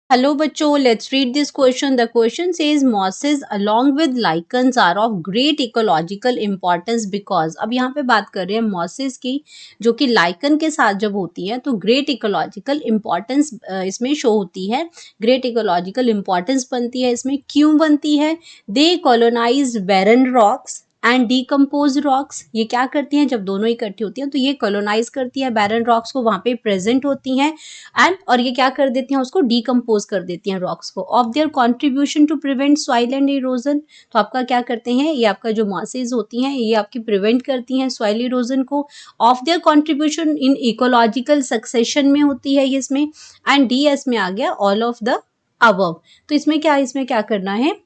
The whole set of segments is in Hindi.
Hello बच्चों, let's read this question. The question says mosses along with lichens are of great ecological importance because अब यहाँ पे बात कर रहे हैं mosses की जो कि lichen के साथ जब होती है तो great ecological importance इसमें शो होती है. great ecological importance बनती है इसमें. क्यों बनती है? They colonize barren rocks and decompose rocks. ये क्या करती हैं? जब दोनों इकट्ठी होती हैं तो ये कॉलोनाइज करती है बैरन रॉक्स को, वहां पे प्रेजेंट होती हैं एंड और ये क्या कर देती हैं? उसको डीकम्पोज कर देती हैं रॉक्स को. Of their contribution to prevent soil and erosion. तो आपका क्या करते हैं? ये आपका जो मॉसेज होती हैं ये आपकी प्रिवेंट करती हैं सॉइल इरोजन को. Of their contribution in ecological succession में होती है ये इसमें. एंड डी एस में आ गया ऑल ऑफ द अबव. तो इसमें क्या करना है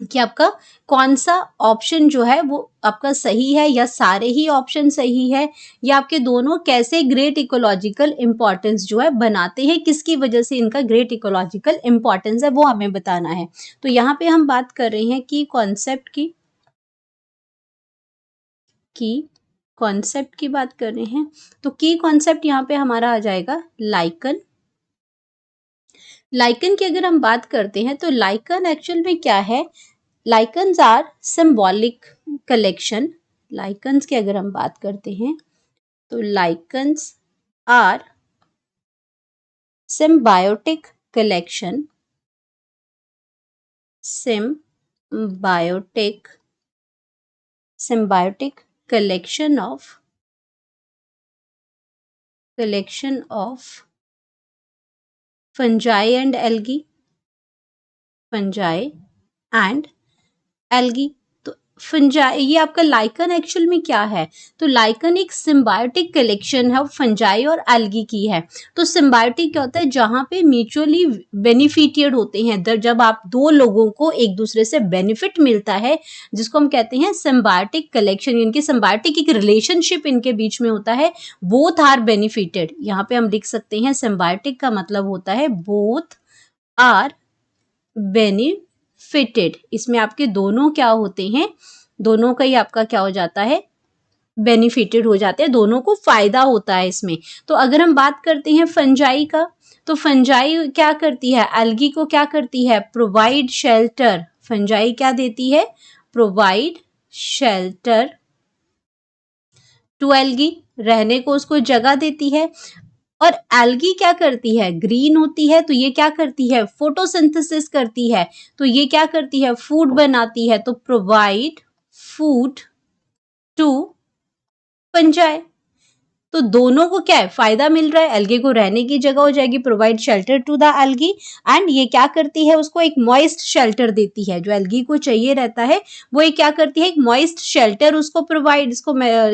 कि आपका कौन सा ऑप्शन जो है वो आपका सही है या सारे ही ऑप्शन सही है या आपके दोनों कैसे ग्रेट इकोलॉजिकल इंपॉर्टेंस जो है बनाते हैं, किसकी वजह से इनका ग्रेट इकोलॉजिकल इंपॉर्टेंस है वो हमें बताना है. तो यहाँ पे हम बात कर रहे हैं की कॉन्सेप्ट की बात कर रहे हैं. तो की कॉन्सेप्ट यहाँ पे हमारा आ जाएगा लाइकन. लाइकन की अगर हम बात करते हैं तो लाइकन एक्चुअल में क्या है? Lichens are symbolic collection. Lichens की अगर हम बात करते हैं तो lichens are symbiotic collection. symbiotic collection of fungi and algae. तो फंजाई, ये आपका लाइकन एक्चुअल में क्या है? तो लाइकन एक सिम्बायोटिक कलेक्शन है फंजाई और एल्गी की है. तो सिम्बायोटिक क्या होता है? जहां पे म्यूचुअली बेनिफिटेड होते हैं, जब आप दो लोगों को एक दूसरे से बेनिफिट मिलता है जिसको हम कहते हैं सिम्बायोटिक कलेक्शन. इनकी सिम्बायोटिक एक रिलेशनशिप इनके बीच में होता है. Both are benefited. यहाँ पे हम लिख सकते हैं सिम्बायोटिक का मतलब होता है बोथ आर बेनिफिटेड. इसमें आपके दोनों क्या होते हैं? दोनों का ही आपका क्या हो जाता है? बेनिफिटेड हो जाते हैं, दोनों को फायदा होता है इसमें. तो अगर हम बात करते हैं फंजाई का, तो फंजाई क्या करती है? एल्गी को क्या करती है? Provide shelter. फंजाई क्या देती है? Provide shelter to algae. रहने को उसको जगह देती है. और एल्गी क्या करती है? ग्रीन होती है तो ये क्या करती है? फोटोसिंथेसिस करती है. तो ये क्या करती है? फूड बनाती है. तो प्रोवाइड फूड टू फंजाई. तो दोनों को क्या है? फायदा मिल रहा है. एल्गे को रहने की जगह हो जाएगी, provide shelter to the algae. And ये क्या करती है? उसको एक मॉइस्ट शेल्टर देती है. जो एल्गी को चाहिए रहता है वो एक क्या करती है? एक मॉइस्ट शेल्टर उसको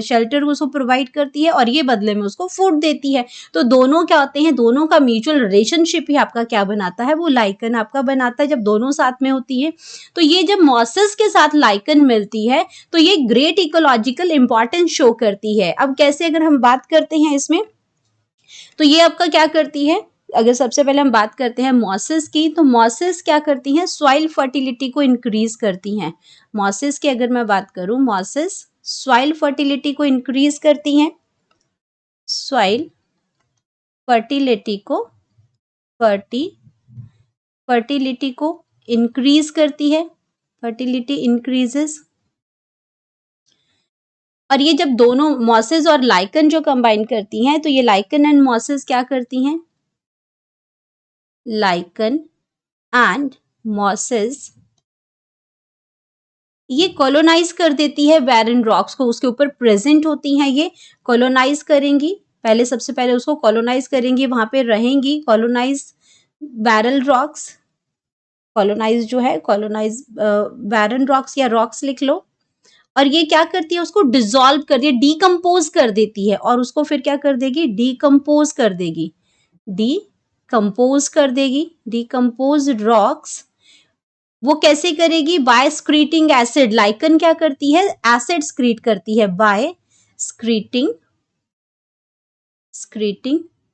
शेल्टर उसको प्रोवाइड करती है और ये बदले में उसको फूड देती है. तो दोनों क्या होते हैं? दोनों का म्यूचुअल रिलेशनशिप ही आपका क्या बनाता है? वो लाइकन आपका बनाता है जब दोनों साथ में होती है. तो ये जब मॉसेस के साथ लाइकन मिलती है तो ये ग्रेट इकोलॉजिकल इंपॉर्टेंस शो करती है. अब कैसे अगर हम बात करते हैं इसमें, तो ये आपका क्या करती है? अगर सबसे पहले हम बात करते हैं मॉसेस की, तो मॉसेस क्या करती हैं? सॉइल फर्टिलिटी को इंक्रीज करती हैं. मॉसेस की अगर मैं बात करूं, मॉसेस सॉइल फर्टिलिटी को इंक्रीज करती हैं. सॉइल फर्टिलिटी को इंक्रीज करती है. Fertility increases. और ये जब दोनों मॉसेस और लाइकन जो कंबाइन करती हैं तो ये लाइकन एंड मॉसेस क्या करती हैं? लाइकन एंड मॉसेस ये कॉलोनाइज कर देती है बैरन रॉक्स को. उसके ऊपर प्रेजेंट होती हैं, ये कॉलोनाइज करेंगी. सबसे पहले उसको कॉलोनाइज करेंगी, वहां पे रहेंगी. Colonise barrel rocks. कॉलोनाइज जो है बैरन रॉक्स या रॉक्स लिख लो. और ये क्या करती है? उसको डिसॉल्व कर दिया, डीकम्पोज कर देती है. और उसको फिर क्या कर देगी? डीकम्पोज कर देगी. डीकम्पोज रॉक्स वो कैसे करेगी? Bye स्क्रीटिंग acid. लाइकन क्या करती है? एसिड स्क्रीट करती है. By secreting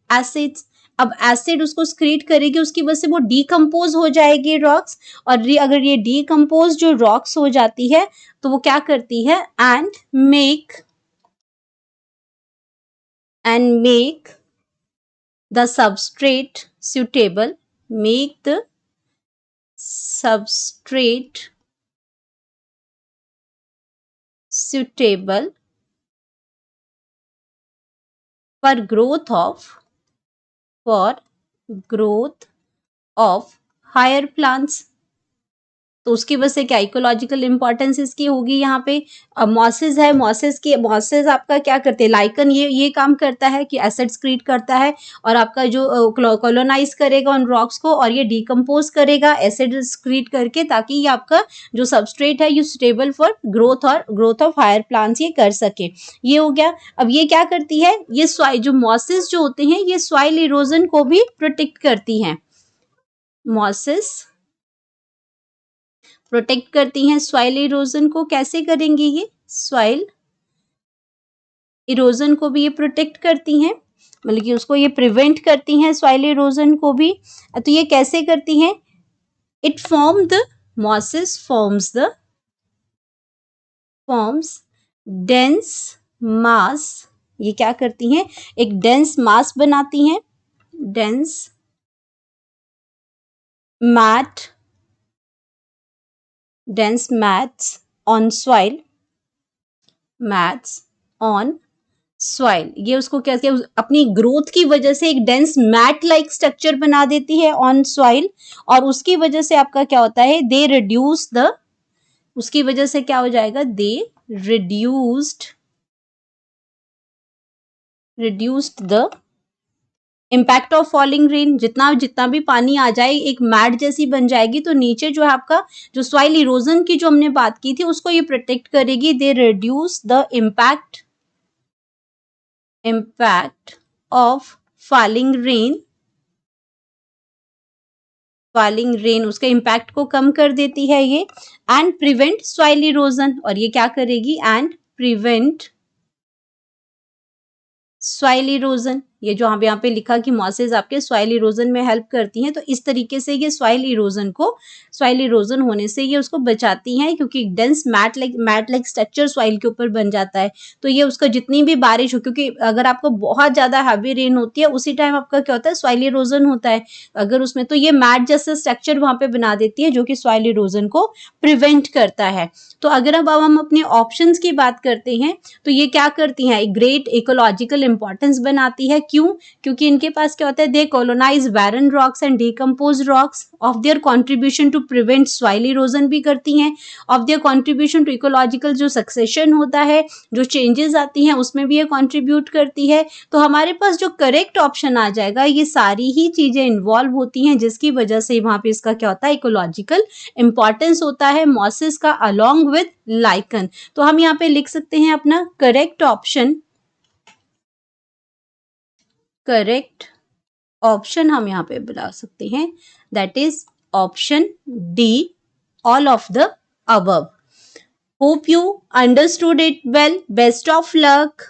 acids. अब एसिड उसको स्क्रीट करेगी, उसकी वजह से वो डीकम्पोज हो जाएगी रॉक्स. और अगर ये डीकम्पोज जो रॉक्स हो जाती है तो वो क्या करती है? And make the substrate suitable make the substrate suitable for growth of higher plants। तो उसकी वजह से क्या इकोलॉजिकल इंपॉर्टेंस इसकी होगी यहाँ पे। अब मॉसेस है, मॉसेस आपका क्या करते हैं, लाइकन ये काम करता है कि एसिड क्रिएट करता है और आपका जो कॉलोनाइज करेगा उन रॉक्स को और ये डिकम्पोज करेगा एसिड क्रिएट करके, ताकि ये आपका जो सबस्ट्रेट है ये suitable for growth of higher plants ये कर सके। ये हो गया। अब ये क्या करती है, ये जो मॉसेस जो होते हैं ये सॉइल इरोजन को भी प्रोटेक्ट करती हैं। मॉसेस प्रोटेक्ट करती हैं सॉइल इरोजन को। कैसे करेंगे, ये सॉइल इरोजन को भी ये प्रोटेक्ट करती हैं, मतलब कि उसको ये प्रिवेंट करती हैं सॉइल इरोजन को भी। तो ये कैसे करती हैं, इट मॉसेस फॉर्म्स डेंस मास। ये क्या करती हैं, एक डेंस मास बनाती हैं, डेंस mats on soil। ये उसको क्या अपनी ग्रोथ की वजह से एक डेंस मैट लाइक स्ट्रक्चर बना देती है ऑन सॉइल, और उसकी वजह से आपका क्या होता है, उसकी वजह से क्या हो जाएगा, reduced the impact of falling rain. जितना भी पानी आ जाए एक मैट जैसी बन जाएगी, तो नीचे जो है आपका जो सॉइल इरोजन की जो हमने बात की थी उसको ये प्रोटेक्ट करेगी। They reduce the impact of falling rain उसके इम्पैक्ट को कम कर देती है ये। एंड प्रिवेंट सॉइल इरोजन, और ये क्या करेगी, एंड प्रिवेंट सॉइल इरोजन। ये जो यहाँ पे लिखा कि मॉसेस आपके सॉइल इरोजन में हेल्प करती हैं, तो इस तरीके से ये सॉइल इरोजन होने से ये उसको बचाती हैं, क्योंकि dense mat like structure soil के ऊपर बन जाता है। तो ये उसका जितनी भी बारिश हो, क्योंकि अगर आपको बहुत ज्यादा हैवी रेन होती है उसी टाइम आपका क्या होता है, सॉइल इरोजन होता है अगर उसमें, तो ये मैट जैसा स्ट्रक्चर वहां पे बना देती है जो कि सॉइल इरोजन को प्रिवेंट करता है। तो अगर अब हम अपने ऑप्शंस की बात करते हैं, तो ये क्या करती हैं, एक ग्रेट इकोलॉजिकल इंपॉर्टेंस बनाती है। क्यों, क्योंकि इनके पास क्या होता है, they colonize barren rocks and decompose rocks. Of their contribution to prevent soil erosion भी करती हैं। Of their contribution to ecological जो सक्सेशन होता है, जो चेंजेस आती हैं उसमें भी ये कॉन्ट्रीब्यूट करती है। तो हमारे पास जो करेक्ट ऑप्शन आ जाएगा, ये सारी ही चीजें इन्वॉल्व होती हैं, जिसकी वजह से वहां पे इसका क्या होता है, इकोलॉजिकल इंपॉर्टेंस होता है मॉसेस का अलॉन्ग विद लाइकन। तो हम यहाँ पे लिख सकते हैं अपना करेक्ट ऑप्शन हम यहाँ पे बता सकते हैं, that is option D, all of the above. Hope you understood it well. Best of luck.